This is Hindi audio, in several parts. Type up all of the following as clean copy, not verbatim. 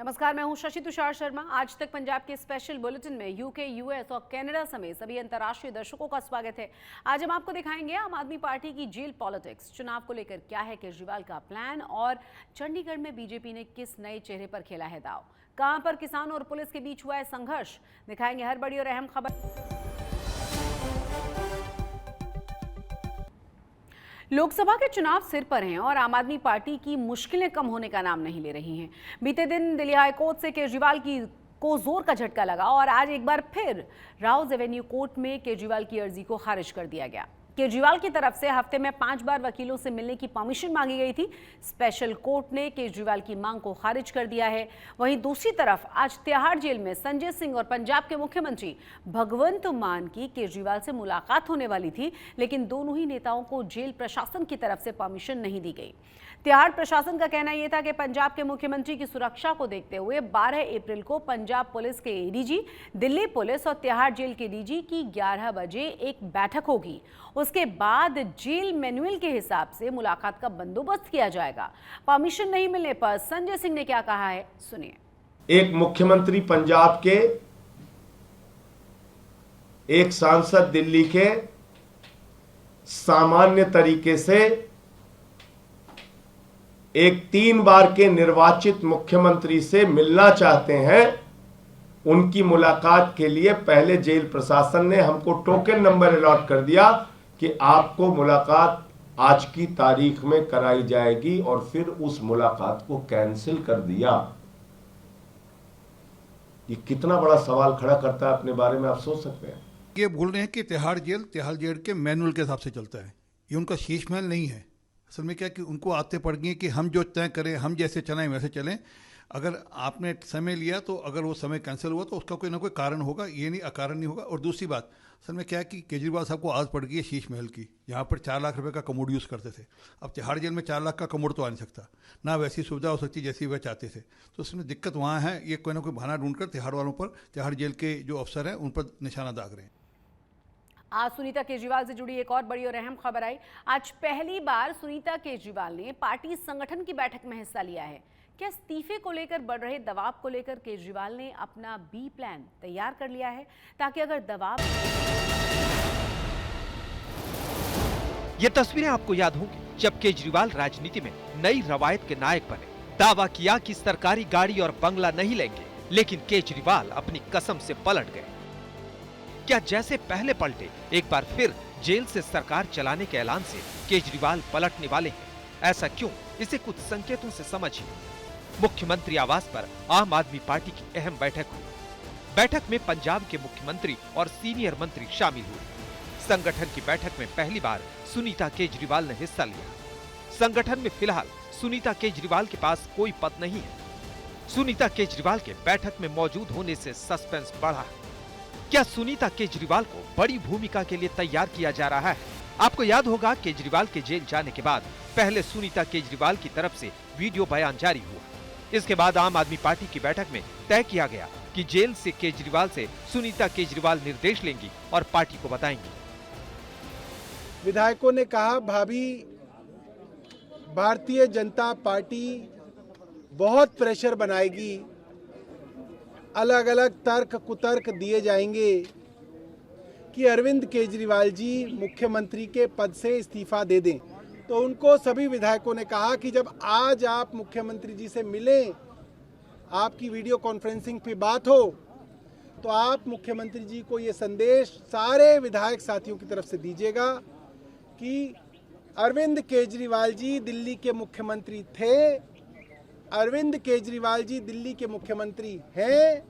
नमस्कार, मैं हूं शशि तुषार शर्मा। आज तक पंजाब के स्पेशल बुलेटिन में यूके, यूएस और कनाडा समेत सभी अंतर्राष्ट्रीय दर्शकों का स्वागत है। आज हम आपको दिखाएंगे आम आदमी पार्टी की जेल पॉलिटिक्स, चुनाव को लेकर क्या है केजरीवाल का प्लान और चंडीगढ़ में बीजेपी ने किस नए चेहरे पर खेला है दांव। कहां पर किसान और पुलिस के बीच हुआ है संघर्ष, दिखाएंगे हर बड़ी और अहम खबर। लोकसभा के चुनाव सिर पर हैं और आम आदमी पार्टी की मुश्किलें कम होने का नाम नहीं ले रही हैं। बीते दिन दिल्ली हाई कोर्ट से केजरीवाल को जोर का झटका लगा और आज एक बार फिर राउज एवेन्यू कोर्ट में केजरीवाल की अर्जी को खारिज कर दिया गया। केजरीवाल की तरफ से हफ्ते में 5 बार वकीलों से मिलने की परमिशन मांगी गई थी। स्पेशल कोर्ट ने केजरीवाल की मांग को खारिज कर दिया है। वहीं दूसरी तरफ आज तिहाड़ जेल में संजय सिंह और पंजाब के मुख्यमंत्री भगवंत मान की केजरीवाल से मुलाकात होने वाली थी, लेकिन दोनों ही नेताओं को जेल प्रशासन की तरफ से परमिशन नहीं दी गई। तिहाड़ प्रशासन का कहना यह था कि पंजाब के मुख्यमंत्री की सुरक्षा को देखते हुए 12 अप्रैल को पंजाब पुलिस के एडीजी, दिल्ली पुलिस और तिहाड़ जेल के डीजी की 11 बजे एक बैठक होगी। उसके बाद जेल मैनुअल के हिसाब से मुलाकात का बंदोबस्त किया जाएगा। परमिशन नहीं मिलने पर संजय सिंह ने क्या कहा है, सुनिए। एक मुख्यमंत्री पंजाब के, एक सांसद दिल्ली के सामान्य तरीके से एक 3 बार के निर्वाचित मुख्यमंत्री से मिलना चाहते हैं। उनकी मुलाकात के लिए पहले जेल प्रशासन ने हमको टोकन नंबर अलॉट कर दिया कि आपको मुलाकात आज की तारीख में कराई जाएगी और फिर उस मुलाकात को कैंसिल कर दिया। ये कितना बड़ा सवाल खड़ा करता है, अपने बारे में आप सोच सकते हैं। ये बोल रहे हैं कि तिहाड़ जेल के मैनुअल के हिसाब से चलता है। ये उनका शीश महल नहीं है। असल में क्या कि उनको आदतें पड़ गई कि हम जो तय करें, हम जैसे चलाएं वैसे चलें। अगर आपने समय लिया तो अगर वो समय कैंसिल हुआ तो उसका कोई ना कोई कारण होगा, ये नहीं अकारण नहीं होगा। और दूसरी बात, असल में क्या है कि केजरीवाल साहब को आदत पड़ गई है शीश महल की। यहाँ पर 4 लाख रुपए का कमोड यूज़ करते थे। अब तिहाड़ जेल में 4 लाख का कमोड तो आ नहीं सकता, ना वैसी सुविधा हो सकती जैसी वह चाहते थे। तो उसमें दिक्कत वहाँ है। ये कोई ना कोई बहाना ढूंढकर तिहाड़ वालों पर, तिहाड़ जेल के जो अफसर हैं उन पर निशाना दाग रहे हैं। आज सुनीता केजरीवाल से जुड़ी एक और बड़ी और अहम खबर आई। आज पहली बार सुनीता केजरीवाल ने पार्टी संगठन की बैठक में हिस्सा लिया है। क्या इस्तीफे को लेकर बढ़ रहे दबाव को लेकर केजरीवाल ने अपना बी प्लान तैयार कर लिया है, ताकि अगर दबाव। ये तस्वीरें आपको याद होंगी जब केजरीवाल राजनीति में नई रवायत के नायक बने। दावा किया कि सरकारी गाड़ी और बंगला नहीं लेंगे, लेकिन केजरीवाल अपनी कसम से पलट गए। क्या जैसे पहले पलटे, एक बार फिर जेल से सरकार चलाने के ऐलान से केजरीवाल पलटने वाले हैं? ऐसा क्यों, इसे कुछ संकेतों से समझिए। मुख्यमंत्री आवास पर आम आदमी पार्टी की अहम बैठक हुई। बैठक में पंजाब के मुख्यमंत्री और सीनियर मंत्री शामिल हुए। संगठन की बैठक में पहली बार सुनीता केजरीवाल ने हिस्सा लिया। संगठन में फिलहाल सुनीता केजरीवाल के पास कोई पद नहीं है। सुनीता केजरीवाल के बैठक में मौजूद होने से सस्पेंस बढ़ा है। क्या सुनीता केजरीवाल को बड़ी भूमिका के लिए तैयार किया जा रहा है? आपको याद होगा केजरीवाल के जेल जाने के बाद पहले सुनीता केजरीवाल की तरफ से वीडियो बयान जारी हुआ। इसके बाद आम आदमी पार्टी की बैठक में तय किया गया कि जेल से केजरीवाल से सुनीता केजरीवाल निर्देश लेंगी और पार्टी को बताएंगी। विधायकों ने कहा, भाभी भारतीय जनता पार्टी बहुत प्रेशर बनाएगी, अलग अलग तर्क कुतर्क दिए जाएंगे कि अरविंद केजरीवाल जी मुख्यमंत्री के पद से इस्तीफा दे दें। तो उनको सभी विधायकों ने कहा कि जब आज आप मुख्यमंत्री जी से मिलें, आपकी वीडियो कॉन्फ्रेंसिंग पे बात हो, तो आप मुख्यमंत्री जी को ये संदेश सारे विधायक साथियों की तरफ से दीजिएगा कि अरविंद केजरीवाल जी दिल्ली के मुख्यमंत्री थे, अरविंद केजरीवाल जी दिल्ली के मुख्यमंत्री हैं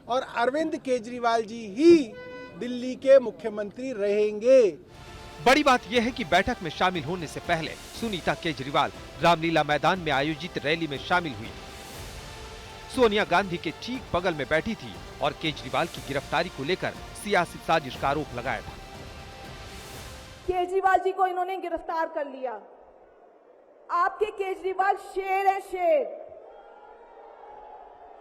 और अरविंद केजरीवाल जी ही दिल्ली के मुख्यमंत्री रहेंगे। बड़ी बात यह है कि बैठक में शामिल होने से पहले सुनीता केजरीवाल रामलीला मैदान में आयोजित रैली में शामिल हुई। सोनिया गांधी के ठीक बगल में बैठी थी और केजरीवाल की गिरफ्तारी को लेकर सियासी साजिश का आरोप लगाया था। केजरीवाल जी को इन्होंने गिरफ्तार कर लिया। आपके केजरीवाल शेर है, शेर।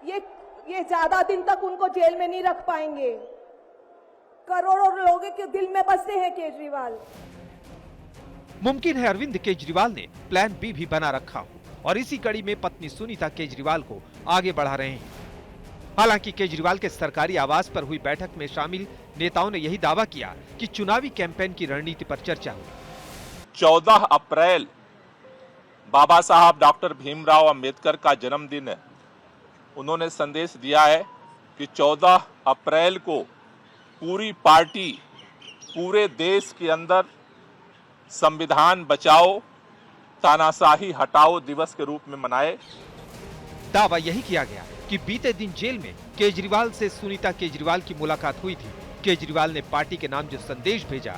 ये ज्यादा दिन तक उनको जेल में नहीं रख पाएंगे। करोड़ों लोगों के दिल में बसते हैं केजरीवाल। मुमकिन है अरविंद केजरीवाल ने प्लान बी भी बना रखा हो और इसी कड़ी में पत्नी सुनीता केजरीवाल को आगे बढ़ा रहे हैं। हालांकि केजरीवाल के सरकारी आवास पर हुई बैठक में शामिल नेताओं ने यही दावा किया कि चुनावी कैंपेन की रणनीति पर चर्चा हुई। 14 अप्रैल बाबा साहब डॉक्टर भीमराव अंबेडकर का जन्मदिन है। उन्होंने संदेश दिया है कि 14 अप्रैल को पूरी पार्टी पूरे देश के अंदर संविधान बचाओ तानाशाही हटाओ दिवस के रूप में मनाए। दावा यही किया गया कि बीते दिन जेल में केजरीवाल से सुनीता केजरीवाल की मुलाकात हुई थी। केजरीवाल ने पार्टी के नाम जो संदेश भेजा,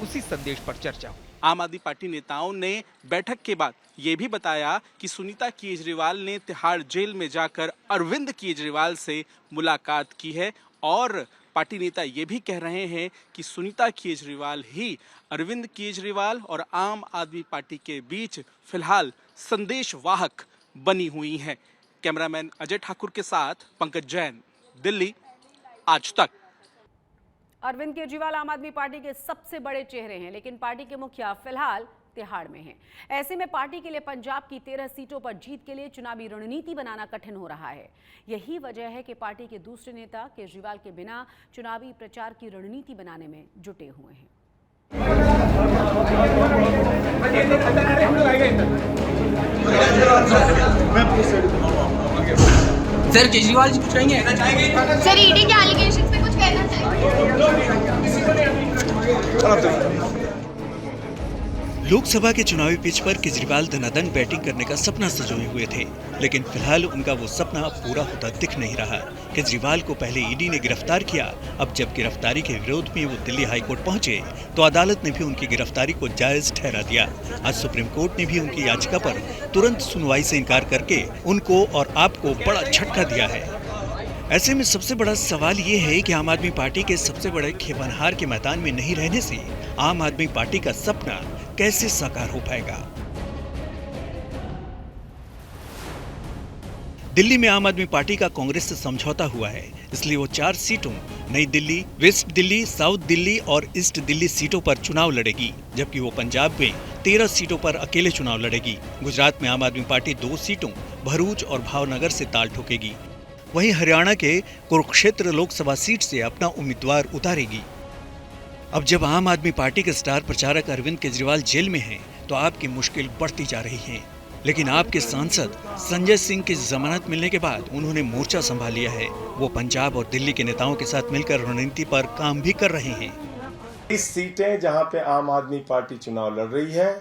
उसी संदेश पर चर्चा हुई। आम आदमी पार्टी नेताओं ने बैठक के बाद ये भी बताया कि सुनीता केजरीवाल ने तिहाड़ जेल में जाकर अरविंद केजरीवाल से मुलाकात की है और पार्टी नेता ये भी कह रहे हैं कि सुनीता केजरीवाल ही अरविंद केजरीवाल और आम आदमी पार्टी के बीच फिलहाल संदेशवाहक बनी हुई हैं। कैमरामैन अजय ठाकुर के साथ पंकज जैन, दिल्ली, आज तक। अरविंद केजरीवाल आम आदमी पार्टी के सबसे बड़े चेहरे हैं, लेकिन पार्टी के मुखिया फिलहाल तिहाड़ में हैं। ऐसे में पार्टी के लिए पंजाब की 13 सीटों पर जीत के लिए चुनावी रणनीति बनाना कठिन हो रहा है। यही वजह है कि पार्टी के दूसरे नेता केजरीवाल के बिना चुनावी प्रचार की रणनीति बनाने में जुटे हुए हैं। सर केजरीवाल जी कुछ कहेंगे? सर ईडी के एलिगेशंस पे कुछ कहना चाहिए? लोकसभा के चुनावी पिच पर केजरीवाल धनाधन बैटिंग करने का सपना संजोए हुए थे, लेकिन फिलहाल उनका वो सपना पूरा होता दिख नहीं रहा। केजरीवाल को पहले ईडी ने गिरफ्तार किया, अब जब गिरफ्तारी के विरोध में वो दिल्ली हाई कोर्ट पहुंचे तो अदालत ने भी उनकी गिरफ्तारी को जायज ठहरा दिया। आज सुप्रीम कोर्ट ने भी उनकी याचिका पर तुरंत सुनवाई से इनकार करके उनको और आपको बड़ा झटका दिया है। ऐसे में सबसे बड़ा सवाल ये है कि आम आदमी पार्टी के सबसे बड़े खेपनहार के मैदान में नहीं रहने से आम आदमी पार्टी का सपना कैसे साकार हो पाएगा। दिल्ली में आम आदमी पार्टी का कांग्रेस से समझौता हुआ है, इसलिए वो 4 सीटों नई दिल्ली, वेस्ट दिल्ली, साउथ दिल्ली और ईस्ट दिल्ली सीटों पर चुनाव लड़ेगी, जबकि वो पंजाब में 13 सीटों पर अकेले चुनाव लड़ेगी। गुजरात में आम आदमी पार्टी 2 सीटों भरूच और भावनगर से ताल ठोकेगी। वहीं हरियाणा के कुरुक्षेत्र लोकसभा सीट से अपना उम्मीदवार उतारेगी। अब जब आम आदमी पार्टी के स्टार प्रचारक अरविंद केजरीवाल जेल में हैं, तो आपकी मुश्किल बढ़ती जा रही है। लेकिन आपके सांसद संजय सिंह की जमानत मिलने के बाद उन्होंने मोर्चा संभाल लिया है। वो पंजाब और दिल्ली के नेताओं के साथ मिलकर रणनीति पर काम भी कर रहे हैं। इस सीटें जहां पे आम आदमी पार्टी चुनाव लड़ रही है,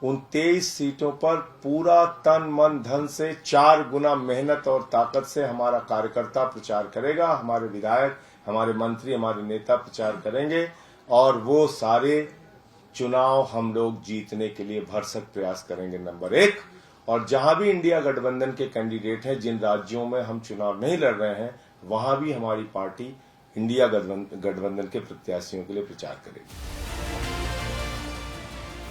उन 23 सीटों पर पूरा तन मन धन से 4 गुना मेहनत और ताकत से हमारा कार्यकर्ता प्रचार करेगा, हमारे विधायक, हमारे मंत्री, हमारे नेता प्रचार करेंगे और वो सारे चुनाव हम लोग जीतने के लिए भरसक प्रयास करेंगे। नंबर 1, और जहां भी इंडिया गठबंधन के कैंडिडेट हैं, जिन राज्यों में हम चुनाव नहीं लड़ रहे हैं, वहां भी हमारी पार्टी इंडिया गठबंधन के प्रत्याशियों के लिए प्रचार करेगी।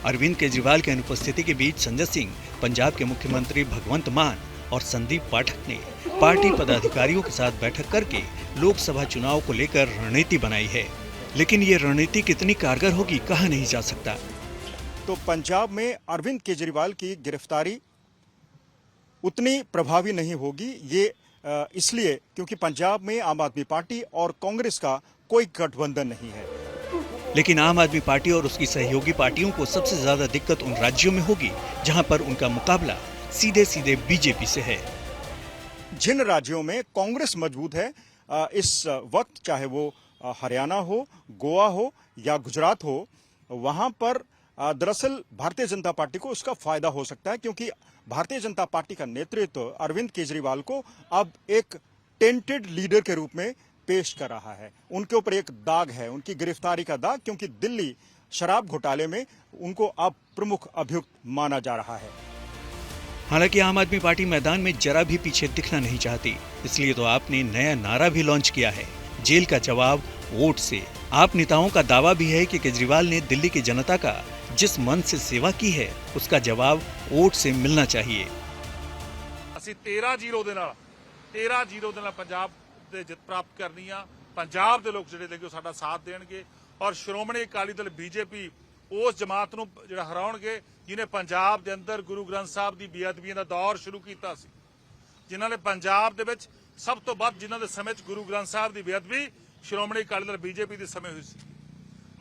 अरविंद केजरीवाल की अनुपस्थिति के बीच संजय सिंह, पंजाब के मुख्यमंत्री भगवंत मान और संदीप पाठक ने पार्टी पदाधिकारियों के साथ बैठक करके लोकसभा चुनाव को लेकर रणनीति बनाई है, लेकिन ये रणनीति कितनी कारगर होगी कहा नहीं जा सकता। तो पंजाब में अरविंद केजरीवाल की गिरफ्तारी उतनी प्रभावी नहीं होगी, ये इसलिए क्योंकि पंजाब में आम आदमी पार्टी और कांग्रेस का कोई गठबंधन नहीं है। लेकिन आम आदमी पार्टी और उसकी सहयोगी पार्टियों को सबसे ज्यादा दिक्कत उन राज्यों में होगी जहां पर उनका मुकाबला सीधे सीधे बीजेपी से है। जिन राज्यों में कांग्रेस मजबूत है इस वक्त, चाहे वो हरियाणा हो, गोवा हो या गुजरात हो, वहां पर दरअसल भारतीय जनता पार्टी को उसका फायदा हो सकता है, क्योंकि भारतीय जनता पार्टी का नेतृत्व अरविंद केजरीवाल को अब एक टेंटेड लीडर के रूप में पेश कर रहा है। उनके ऊपर एक दाग है, उनकी गिरफ्तारी का दाग, क्योंकि दिल्ली शराब घोटाले में उनको अब प्रमुख अभियुक्त माना जा रहा है। हालांकि आम आदमी पार्टी मैदान में जरा भी पीछे दिखना नहीं चाहती, इसलिए तो आपने नया नारा भी लॉन्च किया है, जेल का जवाब वोट से। आप नेताओं का दावा भी है कि केजरीवाल ने दिल्ली की जनता का जिस मन से सेवा की है, उसका जवाब वोट से मिलना चाहिए। 13-0 ਦੇ ਨਾਲ ਪੰਜਾਬ ਦੇ ਜਿੱਤ ਪ੍ਰਾਪਤ ਕਰਨੀ ਆ। ਪੰਜਾਬ ਦੇ ਲੋਕ ਜਿਹੜੇ ਨੇ ਉਹ ਸਾਡਾ ਸਾਥ ਦੇਣਗੇ ਔਰ ਸ਼੍ਰੋਮਣੀ ਅਕਾਲੀ ਦਲ ਬੀਜੇਪੀ ਉਸ ਜਮਾਤ ਨੂੰ ਜਿਹੜਾ ਹਰਾਉਣਗੇ ਜਿਹਨੇ ਪੰਜਾਬ ਦੇ ਅੰਦਰ ਗੁਰੂ ਗ੍ਰੰਥ ਸਾਹਿਬ ਦੀ ਬੇਅਦਬੀਆਂ ਦਾ ਦੌਰ ਸ਼ੁਰੂ ਕੀਤਾ ਸੀ, ਜਿਨ੍ਹਾਂ ਨੇ ਪੰਜਾਬ ਦੇ ਵਿੱਚ ਸਭ ਤੋਂ ਵੱਧ ਜਿਨ੍ਹਾਂ ਦੇ ਸਮੇਂ 'ਚ ਗੁਰੂ ਗ੍ਰੰਥ ਸਾਹਿਬ ਦੀ ਬੇਅਦਬੀ ਸ਼੍ਰੋਮਣੀ ਅਕਾਲੀ ਦਲ ਬੀਜੇਪੀ ਦੇ ਸਮੇਂ ਹੋਈ ਸੀ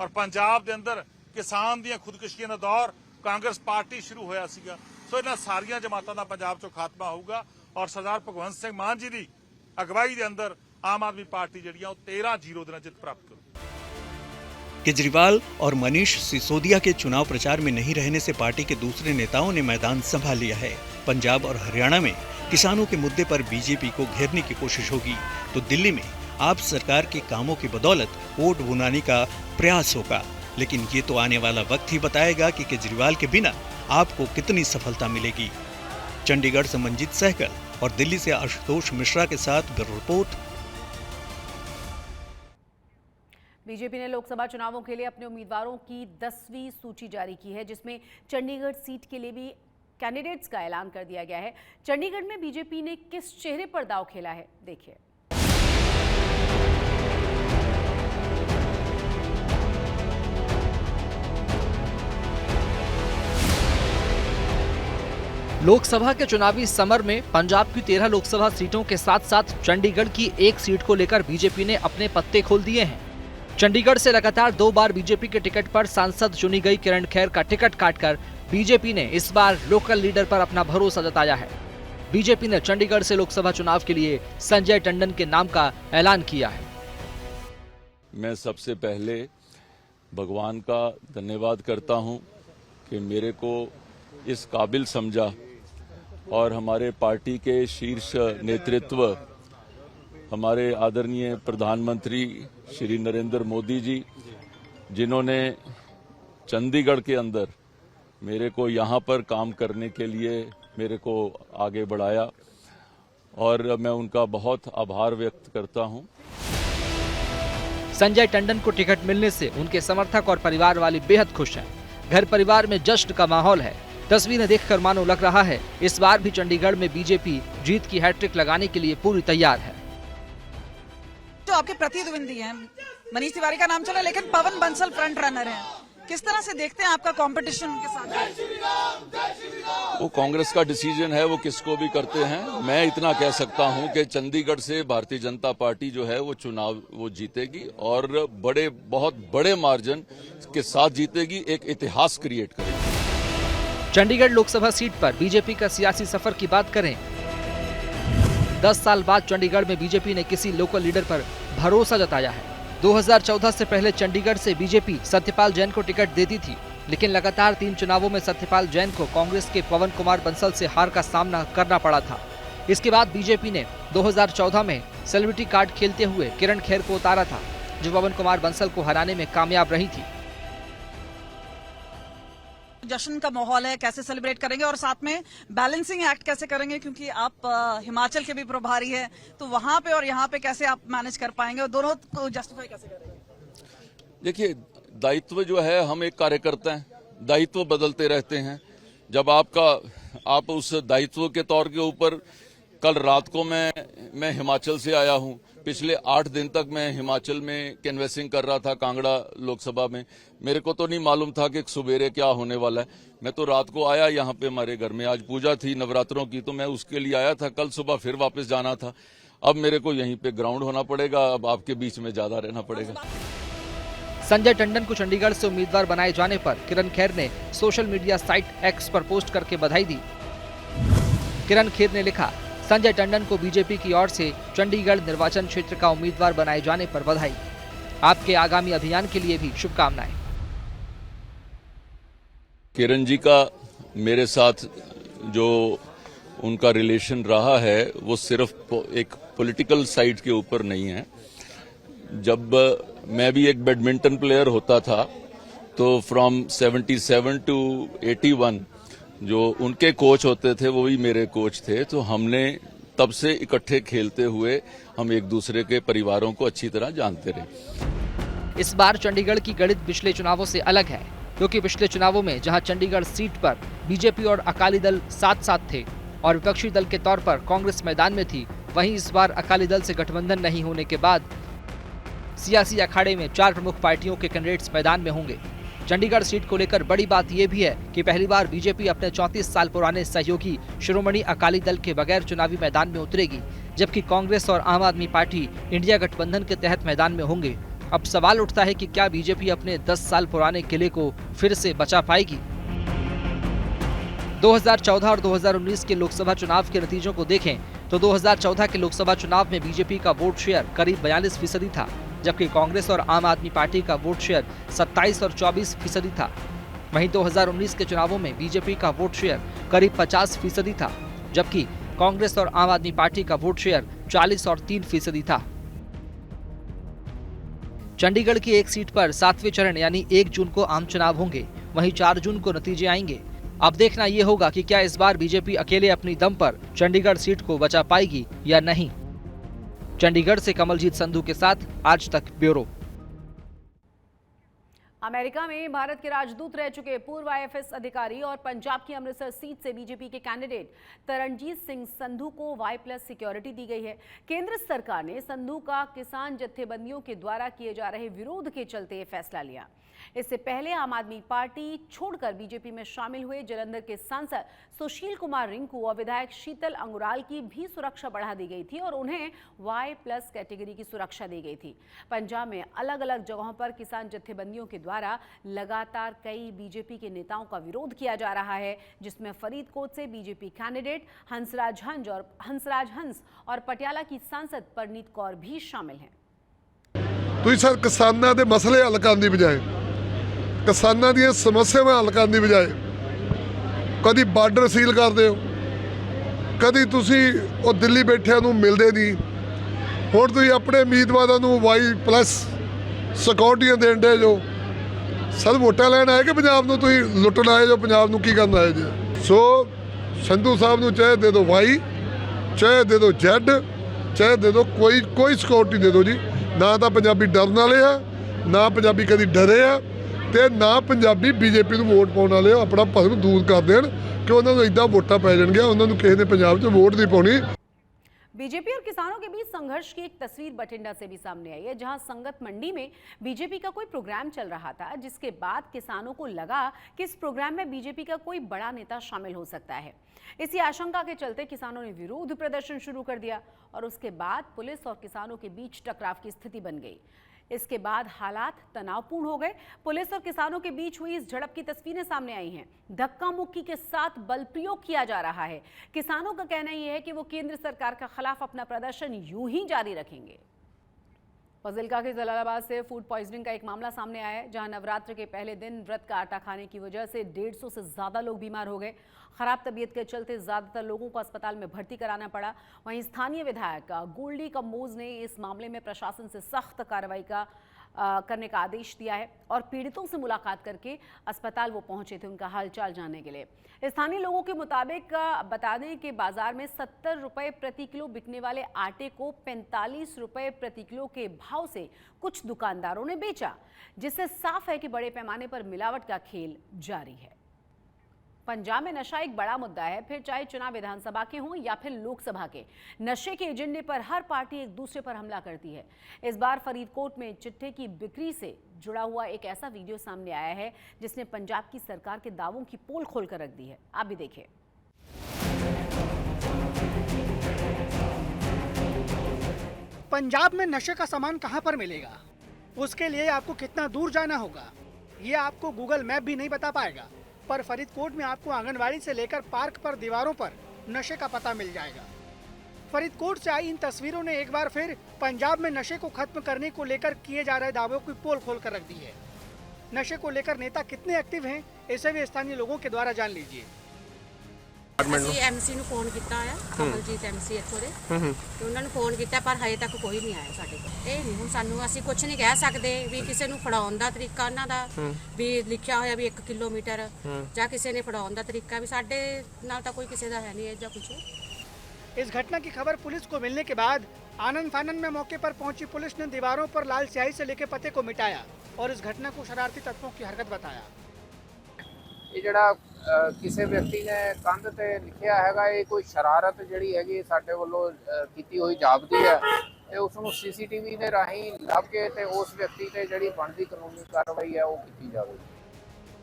ਔਰ ਪੰਜਾਬ ਦੇ ਅੰਦਰ ਕਿਸਾਨ ਦੀਆਂ ਖੁਦਕੁਸ਼ੀਆਂ ਦਾ ਦੌਰ ਕਾਂਗਰਸ ਪਾਰਟੀ ਸ਼ੁਰੂ ਹੋਇਆ ਸੀਗਾ। ਸੋ ਇਹਨਾਂ ਸਾਰੀਆਂ ਜਮਾਤਾਂ ਦਾ ਪੰਜਾਬ 'ਚੋਂ ਖਾਤਮਾ ਹੋਊਗਾ ਔਰ ਸਰਦਾਰ ਭਗਵੰਤ ਸਿੰਘ ਮਾਨ ਜੀ ਦੀ ਅਗਵਾਈ ਦੇ ਅੰਦਰ ਆਮ आदमी पार्टी ਜਿਹੜੀ ਆ ਉਹ 13-0 ਦੇ ਨਾਲ ਜਿੱਤ ਪ੍ਰਾप्त ਕਰੂ। केजरीवाल और मनीष सिसोदिया के चुनाव प्रचार में नहीं रहने से पार्टी के दूसरे नेताओं ने मैदान संभाल लिया है। पंजाब और हरियाणा में किसानों के मुद्दे पर बीजेपी को घेरने की कोशिश होगी तो दिल्ली में आप सरकार के कामों की बदौलत वोट बुनाने का प्रयास होगा। लेकिन ये तो आने वाला वक्त ही बताएगा कि केजरीवाल के बिना आपको कितनी सफलता मिलेगी। चंडीगढ़ से मंजीत सहगल और दिल्ली से आशुतोष मिश्रा के साथ ब्यूरो रिपोर्ट। बीजेपी ने लोकसभा चुनावों के लिए अपने उम्मीदवारों की 10वीं सूची जारी की है, जिसमें चंडीगढ़ सीट के लिए भी कैंडिडेट्स का ऐलान कर दिया गया है। चंडीगढ़ में बीजेपी ने किस चेहरे पर दांव खेला है, देखिए। लोकसभा के चुनावी समर में पंजाब की 13 लोकसभा सीटों के साथ साथ चंडीगढ़ की एक सीट को लेकर बीजेपी ने अपने पत्ते खोल दिए हैं। चंडीगढ़ से लगातार 2 बार बीजेपी के टिकट पर सांसद चुनी गई किरण खेर का टिकट काटकर बीजेपी ने इस बार लोकल लीडर पर अपना भरोसा जताया है। बीजेपी ने चंडीगढ़ से लोकसभा चुनाव के लिए संजय टंडन के नाम का ऐलान किया है। मैं सबसे पहले भगवान का धन्यवाद करता हूं कि मेरे को इस काबिल समझा और हमारे पार्टी के शीर्ष नेतृत्व हमारे आदरणीय प्रधानमंत्री श्री नरेंद्र मोदी जी, जिन्होंने चंडीगढ़ के अंदर मेरे को यहां पर काम करने के लिए मेरे को आगे बढ़ाया और मैं उनका बहुत आभार व्यक्त करता हूं। संजय टंडन को टिकट मिलने से उनके समर्थक और परिवार वाले बेहद खुश हैं। घर परिवार में जश्न का माहौल है। तस्वीरें देखकर मानो लग रहा है इस बार भी चंडीगढ़ में बीजेपी जीत की हैट्रिक लगाने के लिए पूरी तैयार है। जो आपके प्रतिद्वंदी हैं, मनीष तिवारी का नाम चला, लेकिन पवन बंसल फ्रंट रनर हैं। किस तरह से देखते हैं आपका कंपटीशन उनके साथ? वो कांग्रेस का डिसीजन है, वो किसको भी करते हैं। मैं इतना कह सकता हूं कि चंडीगढ़ से भारतीय जनता पार्टी जो है वो चुनाव वो जीतेगी और बहुत बड़े मार्जिन के साथ जीतेगी, एक इतिहास क्रिएट करेगी। चंडीगढ़ लोकसभा सीट पर बीजेपी का सियासी सफर की बात करें, 10 साल बाद चंडीगढ़ में बीजेपी ने किसी लोकल लीडर पर भरोसा जताया है। 2014 से पहले चंडीगढ़ से बीजेपी सत्यपाल जैन को टिकट देती थी, लेकिन लगातार 3 चुनावों में सत्यपाल जैन को कांग्रेस के पवन कुमार बंसल से हार का सामना करना पड़ा था। इसके बाद बीजेपी ने 2014 में सेलिब्रिटी कार्ड खेलते हुए किरण खेर को उतारा था, जो पवन कुमार बंसल को हराने में कामयाब रही थी। जश्न का माहौल है, कैसे सेलिब्रेट करेंगे और साथ में बैलेंसिंग एक्ट कैसे करेंगे, क्योंकि आप हिमाचल के भी प्रभारी हैं, तो वहां पे और यहाँ पे कैसे आप मैनेज कर पाएंगे और दोनों को जस्टिफाई कैसे करेंगे? देखिए, दायित्व जो है, हम एक कार्यकर्ता हैं, दायित्व बदलते रहते हैं। जब आप उस दायित्व के तौर के ऊपर, कल रात को मैं हिमाचल से आया हूं। पिछले 8 दिन तक मैं हिमाचल में कैनवेसिंग कर रहा था कांगड़ा लोकसभा में। मेरे को तो नहीं मालूम था कि सवेरे क्या होने वाला है। मैं तो रात को आया यहाँ पे, हमारे घर में आज पूजा थी नवरात्रों की, तो मैं उसके लिए आया था। कल सुबह फिर वापस जाना था। अब मेरे को यहीं पे ग्राउंड होना पड़ेगा, अब आपके बीच में ज्यादा रहना पड़ेगा। संजय टंडन को चंडीगढ़ से उम्मीदवार बनाए जाने पर किरण खेर ने सोशल मीडिया साइट एक्स पर पोस्ट करके बधाई दी। किरण खेर ने लिखा, संजय टंडन को बीजेपी की ओर से चंडीगढ़ निर्वाचन क्षेत्र का उम्मीदवार बनाए जाने पर बधाई। आपके आगामी अभियान के लिए भी शुभकामनाएं। किरण जी का मेरे साथ जो उनका रिलेशन रहा है वो सिर्फ एक पॉलिटिकल साइड के ऊपर नहीं है। जब मैं भी एक बैडमिंटन प्लेयर होता था तो फ्रॉम 77 टू 81 जो उनके कोच होते थे वो भी मेरे कोच थे, तो हमने तब से इकट्ठे खेलते हुए हम एक दूसरे के परिवारों को अच्छी तरह जानते रहे। इस बार चंडीगढ़ की गणित पिछले चुनावों से अलग है, क्योंकि पिछले चुनावों में जहां चंडीगढ़ सीट पर बीजेपी और अकाली दल साथ साथ थे और विपक्षी दल के तौर पर कांग्रेस मैदान में थी, वहीं इस बार अकाली दल से गठबंधन नहीं होने के बाद सियासी अखाड़े में 4 प्रमुख पार्टियों के कैंडिडेट्स मैदान में होंगे। चंडीगढ़ सीट को लेकर बड़ी बात ये भी है कि पहली बार बीजेपी अपने 34 साल पुराने सहयोगी शिरोमणि अकाली दल के बगैर चुनावी मैदान में उतरेगी, जबकि कांग्रेस और आम आदमी पार्टी इंडिया गठबंधन के तहत मैदान में होंगे। अब सवाल उठता है कि क्या बीजेपी अपने 10 साल पुराने किले को फिर से बचा पाएगी? 2014 और 2019 के लोकसभा चुनाव के नतीजों को देखें तो 2014 के लोकसभा चुनाव में बीजेपी का वोट शेयर करीब 42% था, जबकि कांग्रेस और आम आदमी पार्टी का वोट शेयर 27 और 24% था। वहीं 2019 के चुनावों में बीजेपी का वोट शेयर करीब 50% था, जबकि कांग्रेस और आम आदमी पार्टी का वोट शेयर 40 और 3% था। चंडीगढ़ की एक सीट पर 7वें चरण यानी 1 जून को आम चुनाव होंगे, वहीं 4 जून को नतीजे आएंगे। अब देखना ये होगा कि क्या इस बार बीजेपी अकेले अपनी दम पर चंडीगढ़ सीट को बचा पाएगी या नहीं। चंडीगढ़ से कमलजीत संधू के साथ आज तक ब्यूरो। अमेरिका में भारत के राजदूत रह चुके पूर्व आईएफएस अधिकारी और पंजाब की अमृतसर सीट से बीजेपी के कैंडिडेट तरणजीत सिंह संधू को Y+ सिक्योरिटी दी गई है। केंद्र सरकार ने संधू का किसान जत्थेबंदियों के द्वारा किए जा रहे विरोध के चलते ये फैसला लिया। इससे पहले आम आदमी पार्टी छोड़कर बीजेपी में शामिल हुए जालंधर के सांसद सुशील कुमार रिंकू और विधायक शीतल अंगुराल की भी सुरक्षा बढ़ा दी गई थी और उन्हें Y+ कैटेगरी की सुरक्षा दी गई थी। पंजाब में अलग अलग जगहों पर किसान जत्थेबंदियों के द्वारा लगातार कई बीजेपी के नेताओं का विरोध किया जा रहा है, जिसमें फरीदकोट से बीजेपी कैंडिडेट हंसराज हंस और पटियाला की सांसद परनीत कौर भी शामिल हैं। ਤੁਸੀਂ ਸਰ ਕਿਸਾਨਾਂ ਦੇ ਮਸਲੇ ਹੱਲ ਕਰਨ ਦੀ ਬਜਾਏ, ਕਿਸਾਨਾਂ ਦੀਆਂ ਸਮੱਸਿਆਵਾਂ ਹੱਲ ਕਰਨ ਦੀ ਬਜਾਏ ਕਦੀ ਬਾਰਡਰ ਸੀਲ ਕਰਦੇ ਹੋ, ਕਦੀ ਤੁਸੀਂ ਉਹ ਦਿੱਲੀ ਬੈਠਿਆਂ ਨੂੰ ਮਿਲਦੇ ਨਹੀਂ। ਹੁਣ ਤੁਸੀਂ ਆਪਣੇ ਉਮੀਦਵਾਰਾਂ ਨੂੰ Y+ ਸਿਕਿਉਰਟੀਆਂ ਦੇਣ ਦੇ ਜੋ। ਸਰ ਵੋਟਾਂ ਲੈਣ ਆਏ ਕਿ ਪੰਜਾਬ ਨੂੰ ਤੁਸੀਂ ਲੁੱਟਣ ਆਏ ਜੋ, ਪੰਜਾਬ ਨੂੰ ਕੀ ਕਰਨ ਆਏ ਜੀ? ਸੋ ਸੰਧੂ ਸਾਹਿਬ ਨੂੰ ਚਾਹੇ ਦੇ ਦਿਓ Y, ਚਾਹੇ ਦੇ ਦਿਓ Z, ਚਾਹੇ ਦੇ ਦਿਓ ਕੋਈ ਸਿਕਿਉਰਟੀ ਦੇ ਦਿਓ ਜੀ। ਨਾ ਤਾਂ ਪੰਜਾਬੀ ਡਰਨ ਵਾਲੇ ਆ, ਨਾ ਪੰਜਾਬੀ ਕਦੀ ਡਰੇ ਆ, ਤੇ ਨਾ ਪੰਜਾਬੀ ਬੀਜੇਪੀ ਨੂੰ ਵੋਟ ਪਾਉਣ ਵਾਲੇ ਆਪਣਾ ਭਰਮ ਦੂਰ ਕਰ ਦੇਣ ਕਿ ਉਹਨਾਂ ਨੂੰ ਇਦਾਂ ਵੋਟਾਂ ਪੈ ਜਾਣਗੀਆਂ, ਉਹਨਾਂ ਨੂੰ ਕਿਸੇ ਨੇ ਪੰਜਾਬ 'ਚ ਵੋਟ ਨਹੀਂ ਪਾਉਣੀ। बीजेपी और किसानों के बीच संघर्ष की एक तस्वीर बठिंडा से भी सामने आई है, जहां संगत मंडी में बीजेपी का कोई प्रोग्राम चल रहा था, जिसके बाद किसानों को लगा कि इस प्रोग्राम में बीजेपी का कोई बड़ा नेता शामिल हो सकता है। इसी आशंका के चलते किसानों ने विरोध प्रदर्शन शुरू कर दिया और उसके बाद पुलिस और किसानों के बीच टकराव की स्थिति बन गई। इसके बाद हालात तनावपूर्ण हो गए। पुलिस और किसानों के बीच हुई इस झड़प की तस्वीरें सामने आई हैं। धक्का मुक्की के साथ बल प्रयोग किया जा रहा है। किसानों का कहना यह है कि वो केंद्र सरकार के खिलाफ अपना प्रदर्शन यूं ही जारी रखेंगे। फजिल्का के जलालाबाद से फूड पॉइजनिंग का एक मामला सामने आया है, जहां नवरात्र के पहले दिन व्रत का आटा खाने की वजह से 150 से ज्यादा लोग बीमार हो गए। खराब तबीयत के चलते ज्यादातर लोगों को अस्पताल में भर्ती कराना पड़ा। वहीं स्थानीय विधायक गोल्डी कम्बोज ने इस मामले में प्रशासन से सख्त कार्रवाई करने का आदेश दिया है और पीड़ितों से मुलाकात करके अस्पताल वो पहुंचे थे उनका हालचाल जानने के लिए। स्थानीय लोगों के मुताबिक बता दें कि बाजार में 70 रुपए प्रति किलो बिकने वाले आटे को 45 रुपए प्रति किलो के भाव से कुछ दुकानदारों ने बेचा, जिससे साफ है कि बड़े पैमाने पर मिलावट का खेल जारी है। पंजाब में नशा एक बड़ा मुद्दा है, फिर चाहे चुनाव विधानसभा के हों या फिर लोकसभा के। नशे के एजेंडे पर हर पार्टी एक दूसरे पर हमला करती है। इस बार फरीदकोट में चिट्ठे की बिक्री से जुड़ा हुआ एक ऐसा वीडियो सामने आया है जिसने पंजाब की सरकार के दावों की पोल खोलकर रख दी है। आप भी देखिए। पंजाब में नशे का सामान कहां पर मिलेगा, उसके लिए आपको कितना दूर जाना होगा, ये आपको गूगल मैप भी नहीं बता पाएगा। पर फरीदकोट में आपको आंगनवाड़ी से लेकर पार्क पर दीवारों पर नशे का पता मिल जाएगा। फरीदकोट से आई इन तस्वीरों ने एक बार फिर पंजाब में नशे को खत्म करने को लेकर किए जा रहे दावों की पोल खोल कर रख दी है। नशे को लेकर नेता कितने एक्टिव हैं, इसे भी स्थानीय लोगों के द्वारा जान लीजिए। ਅਸੀਂ ਐਮਸੀ ਨੂੰ ਫੋਨ ਕੀਤਾ ਆ, ਕਮਲਜੀਤ ਐਮਸੀ ਇੱਥੋਂ ਦੇ, ਤੇ ਉਹਨਾਂ ਨੂੰ ਫੋਨ ਕੀਤਾ ਪਰ ਹਜੇ ਤੱਕ ਕੋਈ ਨਹੀਂ ਆਇਆ ਸਾਡੇ ਕੋਲ। ਇਹ ਨਹੀਂ ਹੁਣ ਸਾਨੂੰ, ਅਸੀਂ ਕੁਝ ਨਹੀਂ ਕਹਿ ਸਕਦੇ ਵੀ ਕਿਸੇ ਨੂੰ ਫੜਾਉਣ ਦਾ ਤਰੀਕਾ ਉਹਨਾਂ ਦਾ ਵੀ ਲਿਖਿਆ ਹੋਇਆ ਵੀ 1 ਕਿਲੋਮੀਟਰ ਜਾਂ ਕਿਸੇ ਨੇ ਫੜਾਉਣ ਦਾ ਤਰੀਕਾ ਵੀ ਸਾਡੇ ਨਾਲ ਤਾਂ ਕੋਈ ਕਿਸੇ ਦਾ ਹੈ ਨਹੀਂ ਇਹ ਜਾਂ ਕੁਝ। इस घटना की खबर पुलिस को मिलने के बाद आनंद फानन में मौके पर पहुंची पुलिस ने दीवारों पर लाल स्याही से लेकर पते को मिटाया और इस घटना को शरारती तत्वों की हरकत बताया। ਇਹ ਜਿਹੜਾ ਕਿਸੇ ਵਿਅਕਤੀ ਨੇ ਕੰਧ ਤੇ ਲਿਖਿਆ ਹੈਗਾ, ਇਹ ਕੋਈ ਸ਼ਰਾਰਤ ਜਿਹੜੀ ਹੈਗੀ ਸਾਡੇ ਵੱਲੋਂ ਕੀਤੀ ਹੋਈ ਜਾਪਦੀ ਹੈ ਤੇ ਉਸ ਨੂੰ ਸੀਸੀਟੀਵੀ ਦੇ ਰਾਹੀਂ ਲੱਭ ਕੇ ਤੇ ਉਸ ਵਿਅਕਤੀ ਤੇ ਜਿਹੜੀ ਬਣਦੀ ਕਾਨੂੰਨੀ ਕਾਰਵਾਈ ਹੈ ਉਹ ਕੀਤੀ ਜਾਵੇ।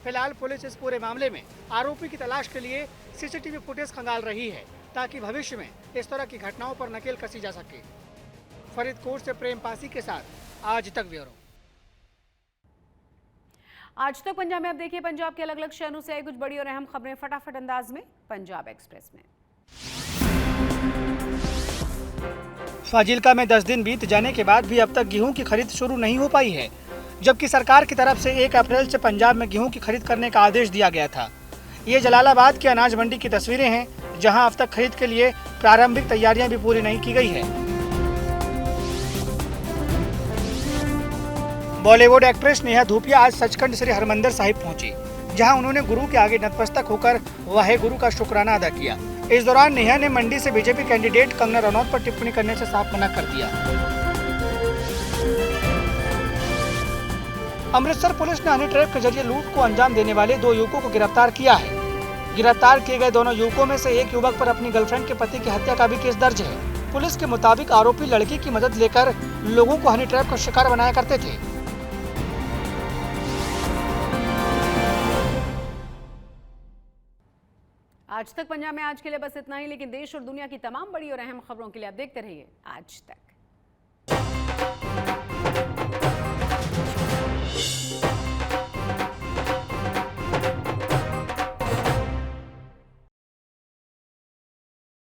फिलहाल पुलिस इस पूरे मामले में आरोपी की तलाश के लिए सीसीटीवी फुटेज खंगाल रही है ताकि भविष्य में इस तरह की घटनाओं पर नकेल कसी जा सके। फरीदकोट से प्रेम पासी के साथ आज तक ब्यूरो। आज तक पंजाब में अब देखिए पंजाब के अलग अलग शहरों से आई कुछ बड़ी और अहम खबरें फटाफट अंदाज में पंजाब एक्सप्रेस में। फाजिल्का में 10 दिन बीत जाने के बाद भी अब तक गेहूं की खरीद शुरू नहीं हो पाई है, जबकि सरकार की तरफ से 1 अप्रैल से पंजाब में गेहूं की खरीद करने का आदेश दिया गया था। ये जलालाबाद की अनाज मंडी की तस्वीरें हैं, जहां अब तक खरीद के लिए प्रारंभिक तैयारियां भी पूरी नहीं की गई है। बॉलीवुड एक्ट्रेस नेहा धूपिया आज सचखंड श्री हरमंदिर साहिब पहुंची, जहां उन्होंने गुरु के आगे नतमस्तक होकर वाहे गुरु का शुक्राना अदा किया। इस दौरान नेहा ने मंडी से बीजेपी कैंडिडेट कंगना रनौत पर टिप्पणी करने से साफ मना कर दिया। अमृतसर पुलिस ने हनी ट्रैप के जरिए लूट को अंजाम देने वाले 2 युवकों को गिरफ्तार किया है। गिरफ्तार किए गए दोनों युवकों में से एक युवक पर अपनी गर्लफ्रेंड के पति की हत्या का भी केस दर्ज है। पुलिस के मुताबिक आरोपी लड़की की मदद लेकर लोगों को हनी ट्रैप का शिकार बनाया करते थे। आज तक पंजाब में आज के लिए बस इतना ही, लेकिन देश और दुनिया की तमाम बड़ी और अहम खबरों के लिए आप देखते रहिए आज तक।